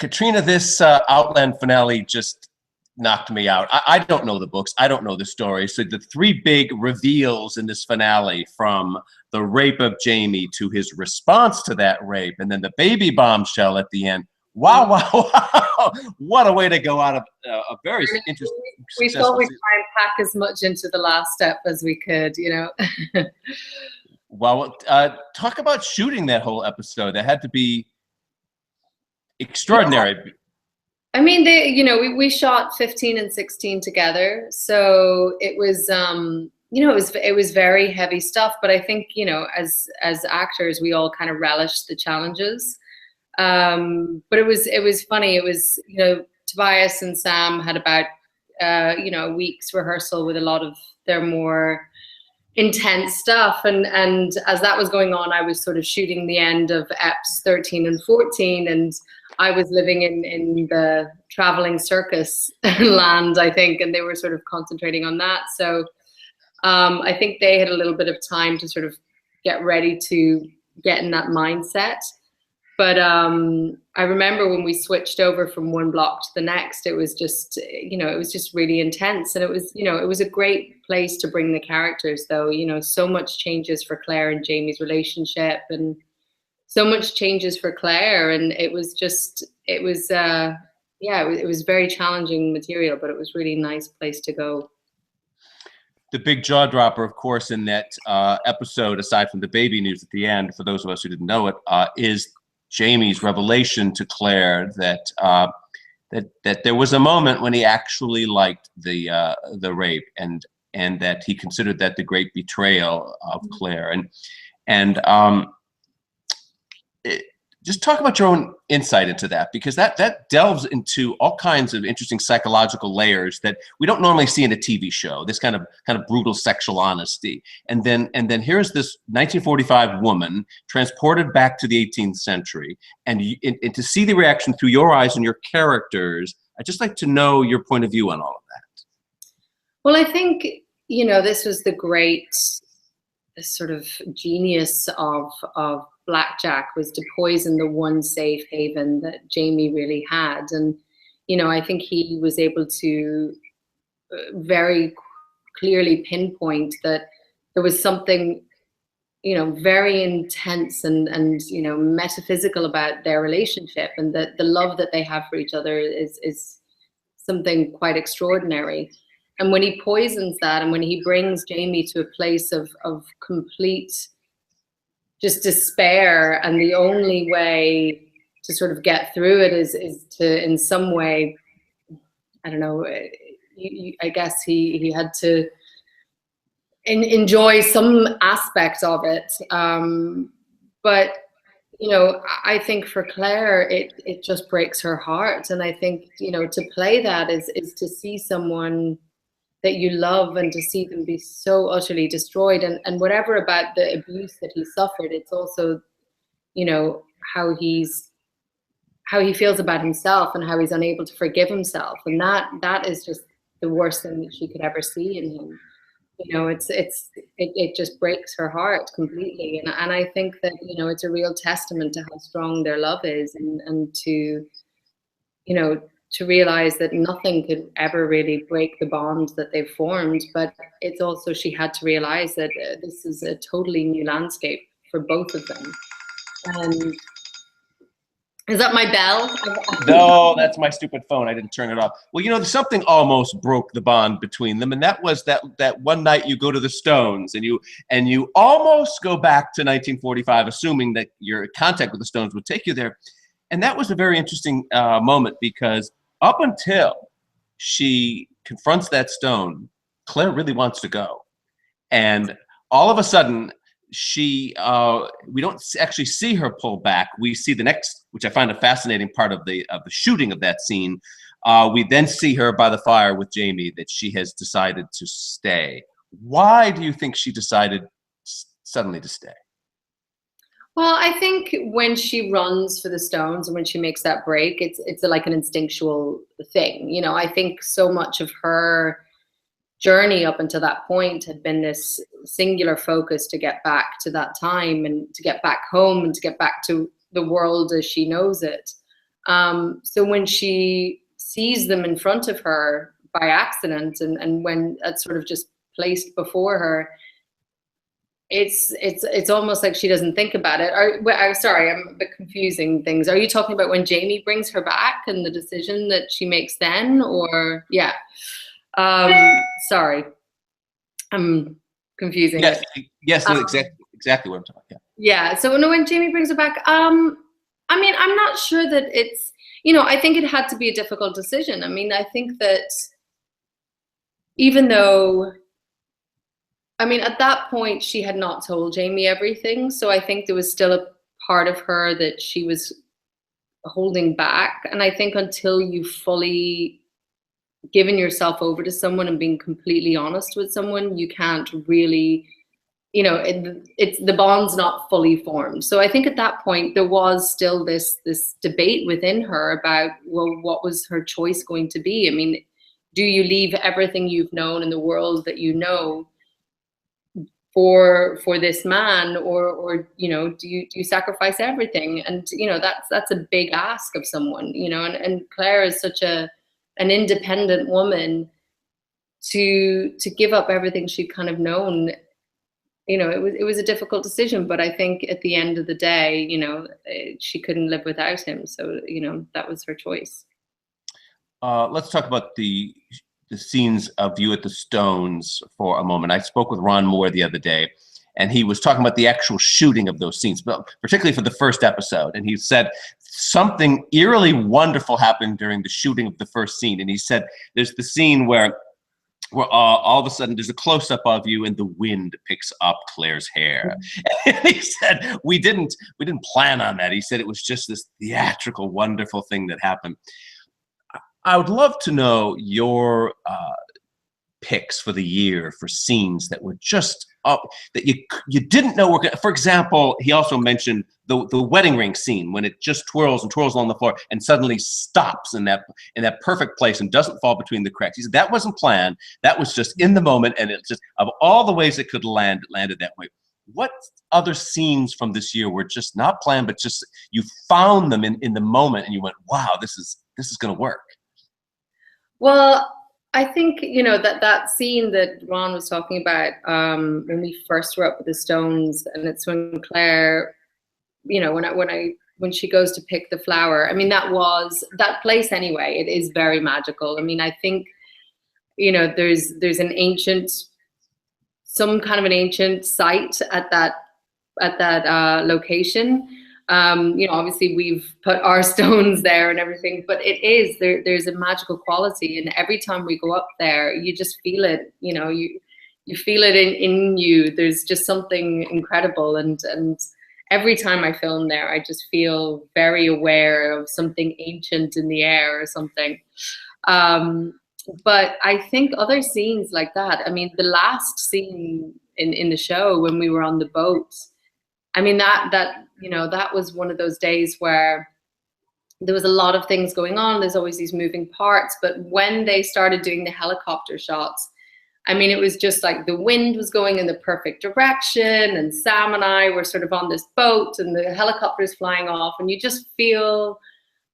Caitriona, this Outland finale just knocked me out. I don't know the books. I don't know the story. So the three big reveals in this finale, from the rape of Jaime to his response to that rape, and then the baby bombshell at the end. Wow, wow, wow. What a way to go out of a very interesting, we thought we'd try and pack as much into the last step as we could, you know. Well, talk about shooting that whole episode. That had to be extraordinary. Yeah. I mean, we shot 15 and 16 together, so it was, it was very heavy stuff. But I think, as actors, we all kind of relished the challenges. But it was funny. It was, Tobias and Sam had about, a week's rehearsal with a lot of their more intense stuff, and as that was going on, I was sort of shooting the end of eps 13 and 14, and I was living in the traveling circus land, I think, and they were sort of concentrating on that. So I think they had a little bit of time to sort of get ready to get in that mindset. But I remember when we switched over from one block to the next, it was just, it was just really intense. And it was, it was a great place to bring the characters, though. So much changes for Claire and Jamie's relationship, and so much changes for Claire. And it was just, it was very challenging material, but it was really nice place to go. The big jaw dropper, of course, in that episode, aside from the baby news at the end, for those of us who didn't know it, is Jamie's revelation to Claire that that there was a moment when he actually liked the rape, and that he considered that the great betrayal of Claire. Just talk about your own insight into that, because that delves into all kinds of interesting psychological layers that we don't normally see in a TV show. This kind of brutal sexual honesty, and then here's this 1945 woman transported back to the 18th century, and to see the reaction through your eyes and your characters. I'd just like to know your point of view on all of that. Well, I think this was the great sort of genius of Blackjack, was to poison the one safe haven that Jaime really had. And, I think he was able to very clearly pinpoint that there was something, very intense and metaphysical about their relationship, and that the love that they have for each other is something quite extraordinary. And when he poisons that, and when he brings Jaime to a place of complete just despair, and the only way to sort of get through it is to, in some way, I don't know, I guess he had to enjoy some aspect of it. But, I think for Claire, it just breaks her heart. And I think, to play that is to see someone that you love, and to see them be so utterly destroyed, and whatever about the abuse that he suffered, it's also, how he feels about himself, and how he's unable to forgive himself, and that is just the worst thing that she could ever see in him. It just breaks her heart completely, and I think that it's a real testament to how strong their love is, and to to realize that nothing could ever really break the bond that they've formed. But it's also, she had to realize that this is a totally new landscape for both of them. And is that my bell? No, that's my stupid phone. I didn't turn it off. Well, something almost broke the bond between them, and that was that one night you go to the Stones, and you almost go back to 1945, assuming that your contact with the Stones would take you there. And that was a very interesting moment, because up until she confronts that stone, Claire really wants to go. And all of a sudden, we don't actually see her pull back. We see the next, which I find a fascinating part of the shooting of that scene. We then see her by the fire with Jaime, that she has decided to stay. Why do you think she decided suddenly to stay? Well, I think when she runs for the Stones, and when she makes that break, it's like an instinctual thing. I think so much of her journey up until that point had been this singular focus to get back to that time, and to get back home, and to get back to the world as she knows it. So when she sees them in front of her by accident, and when that's sort of just placed before her, it's almost like she doesn't think about it. Sorry, I'm a bit confusing things. Are you talking about when Jaime brings her back and the decision that she makes then, or yeah? Sorry, I'm confusing Yes, it. yes, no, exactly what I'm talking about. Yeah. So when Jaime brings her back, I mean, I'm not sure that it's, I think it had to be a difficult decision. I mean, I think that even though, I mean, at that point, she had not told Jaime everything. So I think there was still a part of her that she was holding back. And I think until you fully given yourself over to someone and being completely honest with someone, you can't really, it's the bond's not fully formed. So I think at that point, there was still this debate within her about, well, what was her choice going to be? I mean, do you leave everything you've known in the world that you know for this man, or do you sacrifice everything? And that's a big ask of someone, and Claire is such an independent woman to give up everything she'd kind of known. It was a difficult decision, but I think at the end of the day, she couldn't live without him, so that was her choice. Let's talk about the scenes of you at the Stones for a moment. I spoke with Ron Moore the other day, and he was talking about the actual shooting of those scenes, but particularly for the first episode. And he said something eerily wonderful happened during the shooting of the first scene. And he said there's the scene where all of a sudden there's a close-up of you and the wind picks up Claire's hair. And he said, we didn't plan on that. He said it was just this theatrical, wonderful thing that happened. I would love to know your picks for the year for scenes that were just up that you didn't know were gonna. For example, he also mentioned the wedding ring scene when it just twirls and twirls along the floor and suddenly stops in that perfect place and doesn't fall between the cracks. He said that wasn't planned. That was just in the moment, and it's just of all the ways it could land, it landed that way. What other scenes from this year were just not planned, but just you found them in the moment and you went, wow, this is going to work? Well, I think, that scene that Ron was talking about when we first were up with the Stones, and it's when Claire, when she goes to pick the flower. I mean, that place anyway, it is very magical. I mean, I think, there's some kind of an ancient site at that location. Obviously we've put our stones there and everything, but there's a magical quality, and every time we go up there, you just feel it. You feel it in you. There's just something incredible, and every time I film there, I just feel very aware of something ancient in the air or something. But I think other scenes like that. I mean, the last scene in the show when we were on the boat. I mean, that was one of those days where there was a lot of things going on. There's always these moving parts. But when they started doing the helicopter shots, I mean, it was just like the wind was going in the perfect direction, and Sam and I were sort of on this boat and the helicopter's flying off, and you just feel,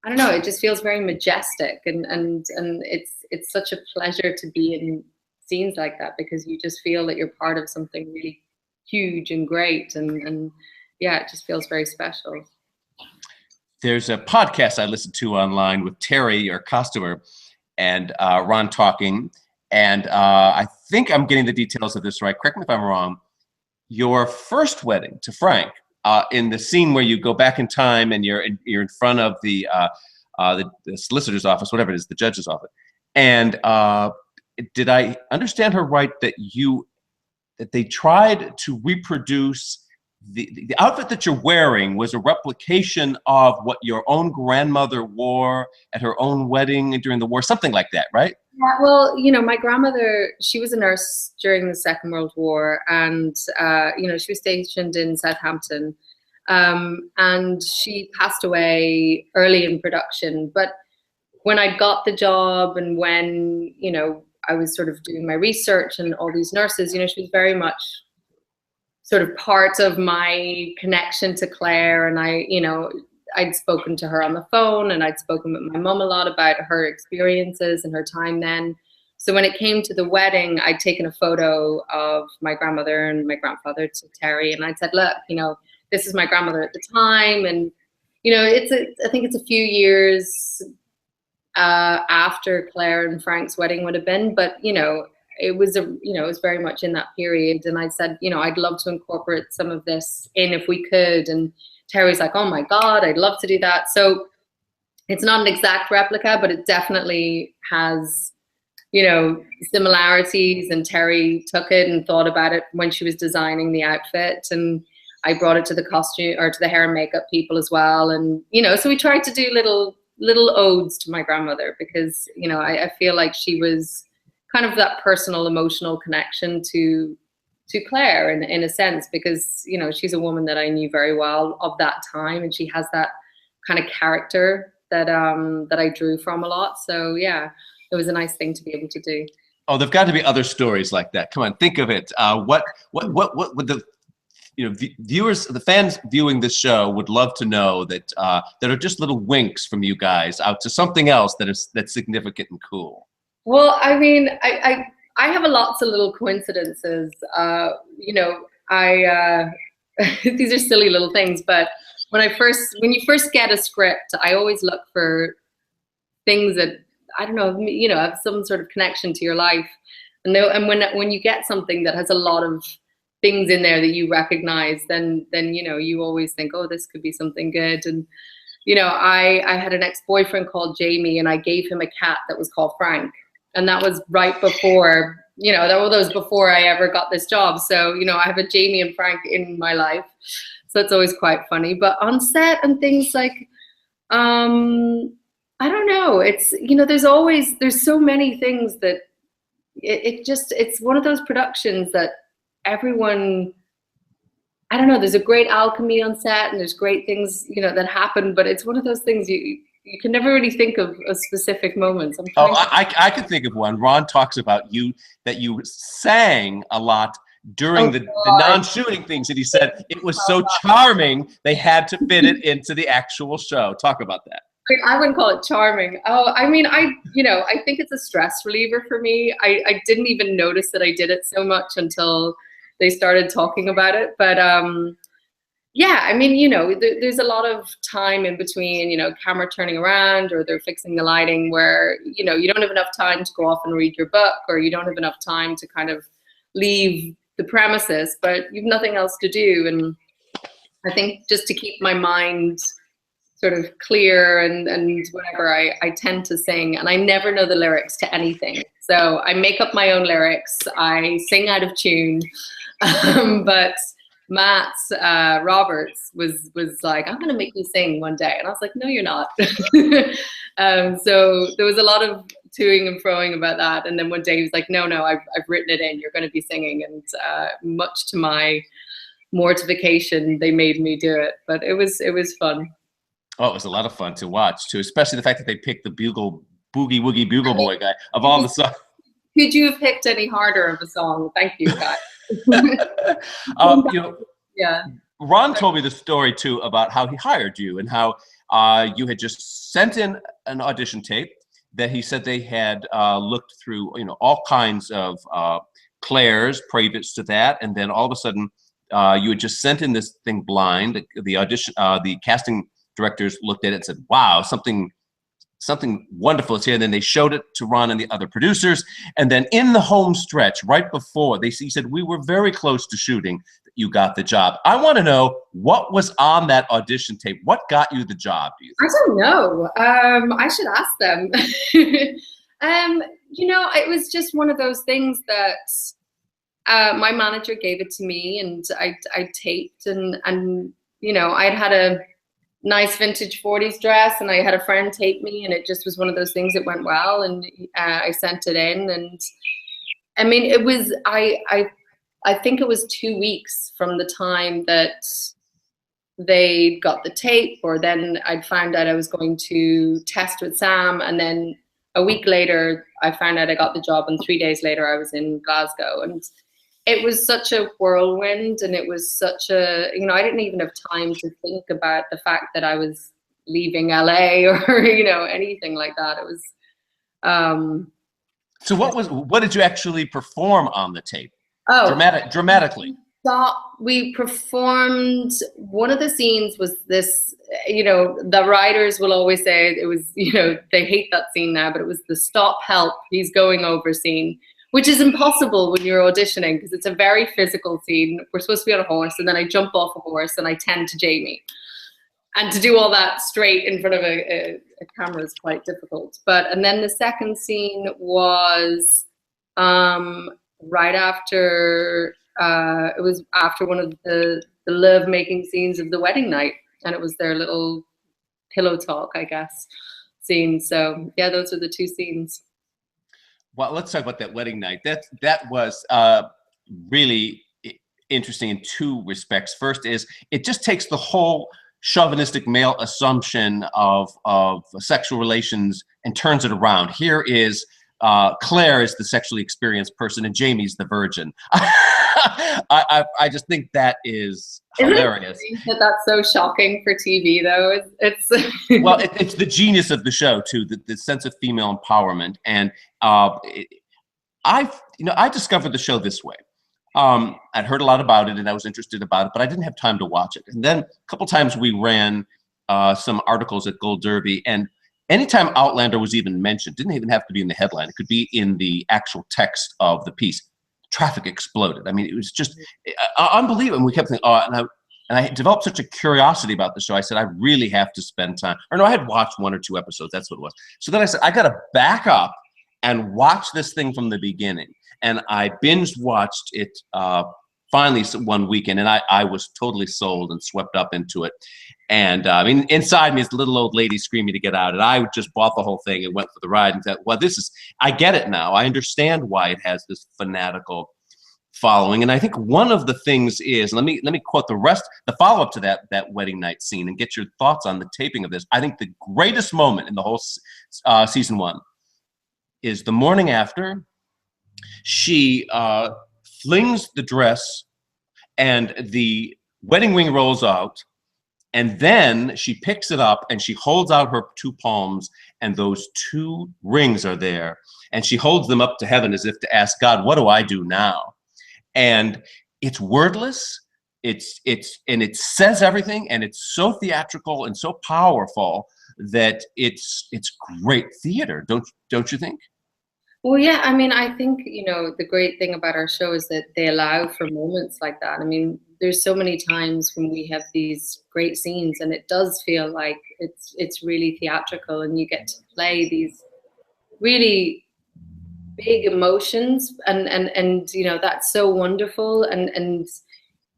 I don't know, it just feels very majestic. And it's such a pleasure to be in scenes like that, because you just feel that you're part of something really huge and great, and yeah, it just feels very special. There's a podcast I listened to online with Terry, your customer, and Ron talking, and I think I'm getting the details of this right. Correct me if I'm wrong. Your first wedding to Frank, in the scene where you go back in time and you're in front of the solicitor's office, whatever it is, the judge's office, and did I understand her right that they tried to reproduce the outfit that you're wearing was a replication of what your own grandmother wore at her own wedding during the war, something like that, right? Yeah, well, my grandmother, she was a nurse during the Second World War, and she was stationed in Southampton, and she passed away early in production. But when I got the job, and when I was sort of doing my research, and all these nurses, she was very much sort of part of my connection to Claire. And I'd spoken to her on the phone, and I'd spoken with my mum a lot about her experiences and her time then. So when it came to the wedding, I'd taken a photo of my grandmother and my grandfather to Terry, and I'd said, look, you know, this is my grandmother at the time. And, you know, I think it's a few years after Claire and Frank's wedding would have been, but, you know, it was it was very much in that period. And I said, you know, I'd love to incorporate some of this in if we could. And Terry's like, oh my God, I'd love to do that. So it's not an exact replica, but it definitely has, you know, similarities. And Terry took it and thought about it when she was designing the outfit. And I brought it to the costume or to the hair and makeup people as well. And, you know, so we tried to do little odes to my grandmother, because, you know, I feel like she was kind of that personal, emotional connection to Claire in a sense, because, you know, she's a woman that I knew very well of that time, and she has that kind of character that that I drew from a lot. So yeah, it was a nice thing to be able to do. Oh, there've got to be other stories like that. Come on, think of it. What would the, you know, viewers, the fans viewing this show would love to know that that are just little winks from you guys out to something else that's significant and cool. Well, I mean, I have lots of little coincidences. You know, these are silly little things, but when you first get a script, I always look for things that, I don't know, you know, have some sort of connection to your life. And when you get something that has a lot of things in there that you recognize, then you know, you always think, oh, this could be something good. And you know, I had an ex-boyfriend called Jaime, and I gave him a cat that was called Frank. And that was right before, you know, that was before I ever got this job. So, you know, I have a Jaime and Frank in my life. So it's always quite funny. But on set and things like, I don't know. It's, you know, there's so many things that it's one of those productions that everyone, I don't know, there's a great alchemy on set, and there's great things, you know, that happen, but it's one of those things you can never really think of a specific moments. I could think of one. Ron talks about that you sang a lot during the non-shooting things, and he said it was so charming they had to fit it into the actual show. Talk about that. I wouldn't call it charming. Oh, I mean, you know, I think it's a stress reliever for me. I didn't even notice that I did it so much until they started talking about it. But yeah, I mean, you know, there's a lot of time in between, you know, camera turning around or they're fixing the lighting where, you know, you don't have enough time to go off and read your book, or you don't have enough time to kind of leave the premises, but you've nothing else to do. And I think just to keep my mind sort of clear and whatever, I tend to sing, and I never know the lyrics to anything. So I make up my own lyrics. I sing out of tune. But Matt Roberts was like, I'm gonna make you sing one day, and I was like, no, you're not. So there was a lot of toing and froing about that, and then one day he was like, no, I've written it in, you're gonna be singing. And much to my mortification, they made me do it, but it was fun. Oh, it was a lot of fun to watch too, especially the fact that they picked the Boogie Woogie Bugle Boy guy of all the songs. Could you have picked any harder of a song? Thank you, guys. You know, yeah. Ron told me the story too about how he hired you, and how you had just sent in an audition tape that he said they had looked through, you know, all kinds of Claire's previous to that, and then all of a sudden you had just sent in this thing blind. The audition, the casting directors looked at it and said, "Wow, something wonderful is here." And then they showed it to Ron and the other producers. And then in the home stretch, right before, he said, we were very close to shooting. You got the job. I want to know what was on that audition tape. What got you the job? Do you think? I don't know. I should ask them. You know, it was just one of those things that my manager gave it to me, and I taped, and you know, I'd had a nice vintage 40s dress, and I had a friend tape me, and it just was one of those things that went well, and I sent it in. And I mean, it was, I think it was 2 weeks from the time that they got the tape, or then I'd found out I was going to test with Sam, and then a week later I found out I got the job, and 3 days later I was in Glasgow. And it was such a whirlwind, and it was such a, you know, I didn't even have time to think about the fact that I was leaving LA or, you know, anything like that. It was, so what did you actually perform on the tape? oh, Dramatically. We performed, one of the scenes was this, you know, the writers will always say it was, you know, they hate that scene now, but it was the stop, help, he's going over scene, which is impossible when you're auditioning because it's a very physical scene. We're supposed to be on a horse, and then I jump off a horse and I tend to Jaime. And to do all that straight in front of a camera is quite difficult. And then the second scene was right after, it was after one of the love-making scenes of the wedding night. And it was their little pillow talk, I guess, scene. So yeah, those are the two scenes. Well, let's talk about that wedding night. That was really interesting in two respects. First is it just takes the whole chauvinistic male assumption of sexual relations and turns it around. Here is Claire is the sexually experienced person and Jaime's the virgin. I just think that is hilarious. That's so shocking for TV, though. It's well, it's the genius of the show too, the sense of female empowerment. And I discovered the show this way. I'd heard a lot about it and I was interested about it, but I didn't have time to watch it. And then a couple times we ran some articles at Gold Derby, and anytime Outlander was even mentioned, didn't even have to be in the headline. It could be in the actual text of the piece. Traffic exploded. I mean, it was just unbelievable. And we kept thinking, and I developed such a curiosity about the show. I said, I really have to spend time. Or no, I had watched 1 or 2 episodes. That's what it was. So then I said, I got to back up and watch this thing from the beginning. And I binge watched it finally one weekend, and I was totally sold and swept up into it. And I mean, inside me is the little old lady screaming to get out, and I just bought the whole thing and went for the ride and thought, well, I get it now. I understand why it has this fanatical following. And I think one of the things is, let me quote the follow-up to that wedding night scene and get your thoughts on the taping of this. I think the greatest moment in the whole season 1 is the morning after. She flings the dress and the wedding ring rolls out, and then she picks it up and she holds out her 2 palms, and those 2 rings are there, and she holds them up to heaven as if to ask God, what do I do now? And it's wordless, and it says everything, and it's so theatrical and so powerful that it's great theater, don't you think? Well, yeah, I mean, I think, you know, the great thing about our show is that they allow for moments like that. I mean, there's so many times when we have these great scenes and it does feel like it's really theatrical, and you get to play these really big emotions, and you know, that's so wonderful. And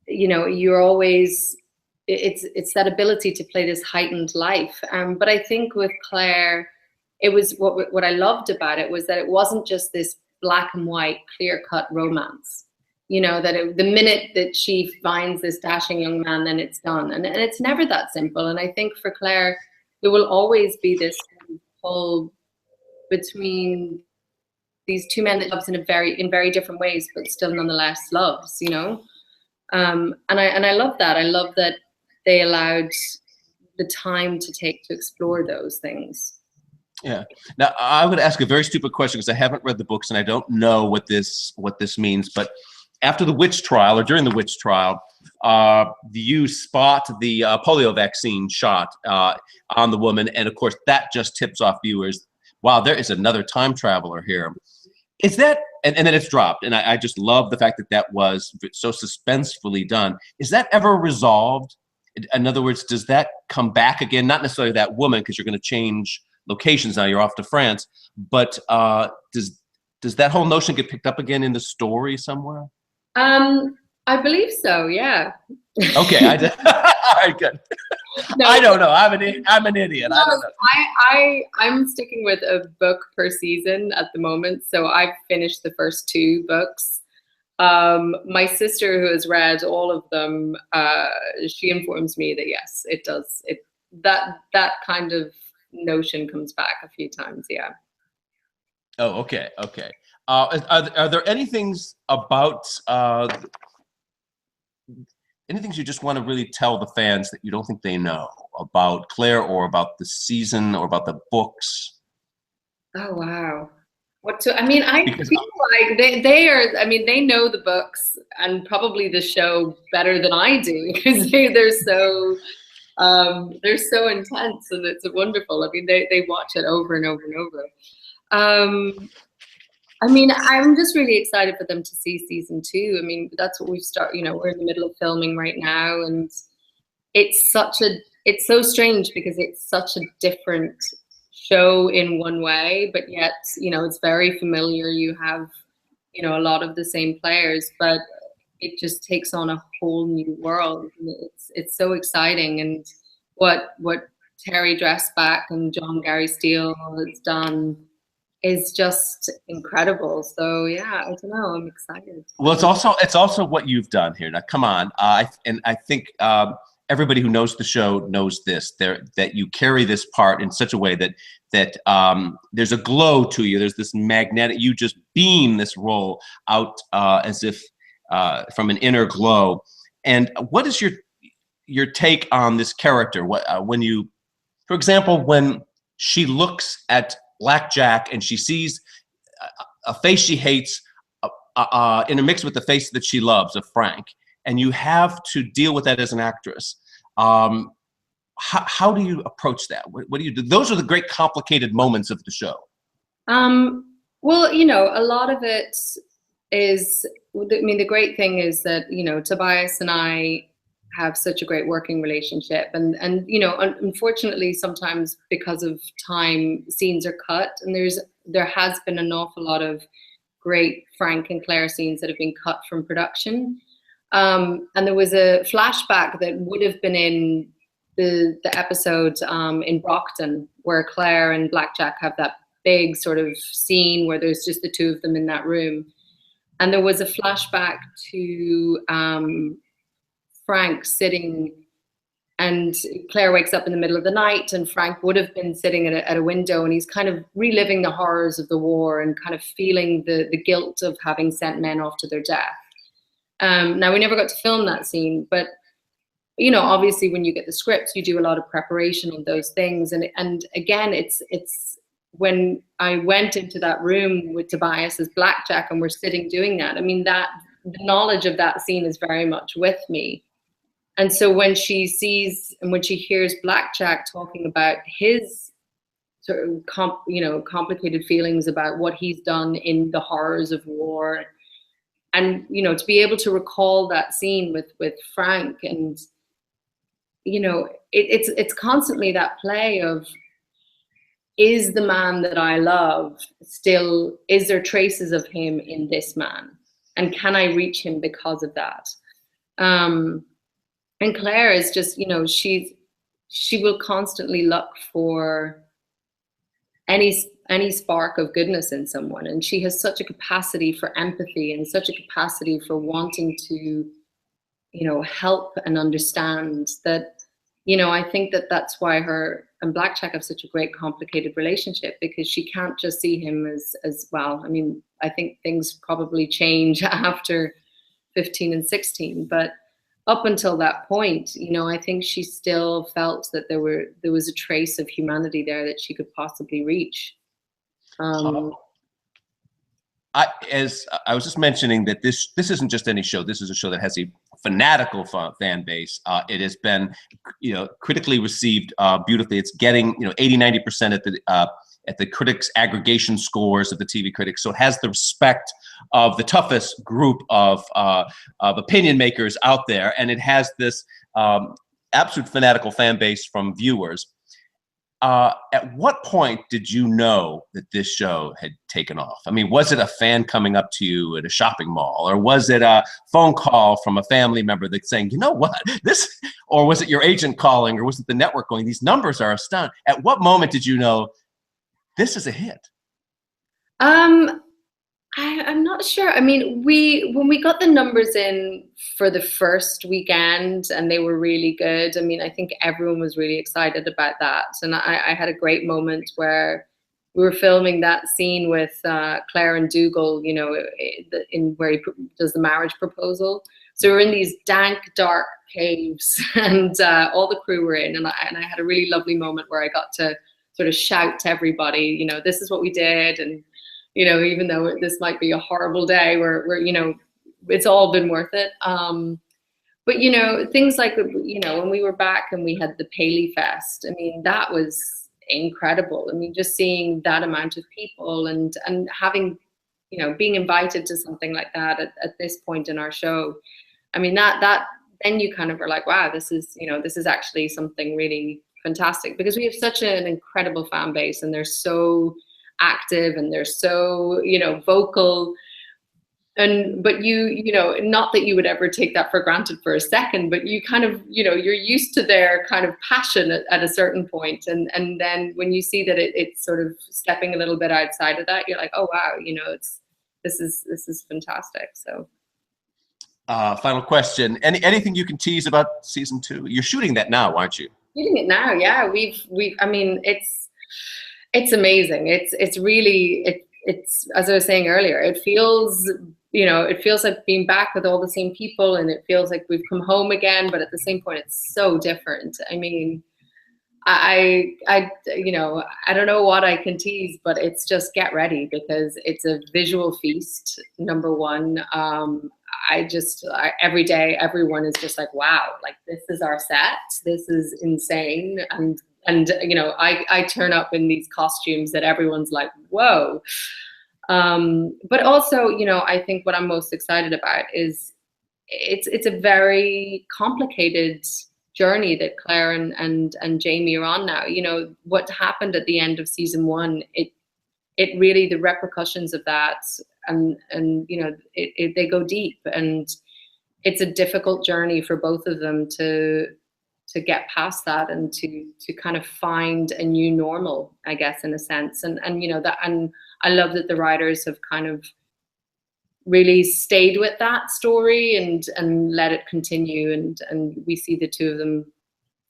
you know, you're always, it's that ability to play this heightened life. But I think with Claire, it was what I loved about it was that it wasn't just this black and white, clear-cut romance. You know, that the minute that she finds this dashing young man, then it's done. And it's never that simple. And I think for Claire, there will always be this pull between these 2 men that loves in very different ways, but still nonetheless loves, you know. And I love that. I love that they allowed the time to take to explore those things. Yeah. Now, I would ask a very stupid question because I haven't read the books and I don't know what this means. But after the witch trial, or during the witch trial, you spot the polio vaccine shot on the woman, and of course that just tips off viewers. Wow, there is another time traveler here. Is that, and then it's dropped, and I just love the fact that that was so suspensefully done. Is that ever resolved? In other words, does that come back again? Not necessarily that woman, because you're going to change locations now, you're off to France, but does that whole notion get picked up again in the story somewhere? I believe so, yeah. Okay, I did. All right, good. No, I don't know. I'm an idiot. No, I don't know. I'm sticking with a book per season at the moment, so I've finished the first 2 books. My sister, who has read all of them, she informs me that yes, it does. That kind of notion comes back a few times, yeah. Oh, okay, okay. Are there any things about anything you just want to really tell the fans that you don't think they know about Claire or about the season or about the books? Oh, wow. I mean, I Because feel like they are, I mean, they know the books and probably the show better than I do, because they're so intense, and it's wonderful. I mean, they watch it over and over and over. I mean, I'm just really excited for them to see season 2. I mean, that's what we've started, you know, we're in the middle of filming right now, and it's so strange because it's such a different show in one way, but yet, you know, it's very familiar. You have, you know, a lot of the same players, but it just takes on a whole new world. And it's so exciting. And what Terry Dressback and John Gary Steele has done is just incredible. So yeah, I don't know, I'm excited. Well, it's also what you've done here. Now, come on, I think everybody who knows the show knows this. That you carry this part in such a way that there's a glow to you. There's this magnetic. You just beam this role out as if from an inner glow. And what is your take on this character? When you, for example, when she looks at Blackjack and she sees a face she hates intermixed with the face that she loves of Frank, and you have to deal with that as an actress. How do you approach that? What do you do? Those are the great complicated moments of the show. Well, you know, a lot of it is, I mean, the great thing is that, you know, Tobias and I have such a great working relationship, and you know, unfortunately sometimes because of time, scenes are cut, and there has been an awful lot of great Frank and Claire scenes that have been cut from production. And there was a flashback that would have been in the episode in Brockton, where Claire and Blackjack have that big sort of scene where there's just the two of them in that room. And there was a flashback to Frank sitting, and Claire wakes up in the middle of the night, and Frank would have been sitting at a window, and he's kind of reliving the horrors of the war and kind of feeling the guilt of having sent men off to their death. Now, we never got to film that scene, but, you know, obviously when you get the scripts, you do a lot of preparation on those things. And again, it's when I went into that room with Tobias as Blackjack and we're sitting doing that, I mean, the knowledge of that scene is very much with me. And so when she sees and when she hears Blackjack talking about his sort of complicated feelings about what he's done in the horrors of war, and, you know, to be able to recall that scene with Frank, and, you know, it's constantly that play of, is the man that I love still, is there traces of him in this man? And can I reach him because of that? And Claire is just, you know, she will constantly look for any spark of goodness in someone, and she has such a capacity for empathy and such a capacity for wanting to, you know, help and understand that, you know, I think that's why her and Blackjack have such a great complicated relationship, because she can't just see him as well. I mean, I think things probably change after 15 and 16, but up until that point, you know, I think she still felt that there was a trace of humanity there that she could possibly reach. As I was just mentioning, that this isn't just any show. This is a show that has a fanatical fan base. It has been, you know, critically received beautifully. It's getting, you know, 80-90% at the critics' aggregation scores of the TV critics. So it has the respect of the toughest group of opinion makers out there, and it has this absolute fanatical fan base from viewers. At what point did you know that this show had taken off? I mean, was it a fan coming up to you at a shopping mall, or was it a phone call from a family member that's saying, you know what, this, or was it your agent calling, or was it the network going, these numbers are astounding? At what moment did you know this is a hit? I'm not sure. I mean, when we got the numbers in for the first weekend and they were really good, I mean, I think everyone was really excited about that. And I had a great moment where we were filming that scene with Claire and Dougal, you know, in where he does the marriage proposal. So we're in these dank, dark caves, and all the crew were in, and I had a really lovely moment where I got to sort of shout to everybody, you know, this is what we did, and you know, even though this might be a horrible day, we're you know, it's all been worth it. But you know, things like, you know, when we were back and we had the Paley Fest, I mean, that was incredible. I mean, just seeing that amount of people and having, you know, being invited to something like that at this point in our show, I mean, that then you kind of are like, wow, this is, you know, this is actually something really fantastic, because we have such an incredible fan base, and they're so active and they're so, you know, vocal. And but you know, not that you would ever take that for granted for a second, but you kind of, you know, you're used to their kind of passion at a certain point, and then when you see that it's sort of stepping a little bit outside of that, you're like, oh wow, you know, this is fantastic. So final question, anything you can tease about season 2? You're shooting that now, aren't you? Shooting it now, yeah. We've I mean, it's amazing. It's really, it's as I was saying earlier, it feels, you know, it feels like being back with all the same people, and it feels like we've come home again, but at the same point it's so different. I mean, I you know, I don't know what I can tease, but it's just get ready, because it's a visual feast, number one. Every day everyone is just like, wow, like this is our set, this is insane. And you know, I turn up in these costumes that everyone's like, whoa. But also, you know, I think what I'm most excited about is it's a very complicated journey that Claire and Jaime are on now. You know, what happened at the end of season 1, it really, the repercussions of that, and you know, they go deep, and it's a difficult journey for both of them to get past that, and to kind of find a new normal, I guess, in a sense. And you know, that, and I love that the writers have kind of really stayed with that story and let it continue, and we see the two of them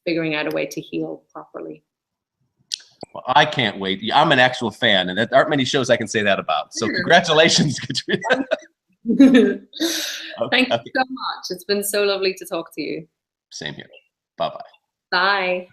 figuring out a way to heal properly. Well, I can't wait. I'm an actual fan, and there aren't many shows I can say that about. So congratulations, Caitriona. Thank you so much. It's been so lovely to talk to you. Same here. Bye-bye. Bye.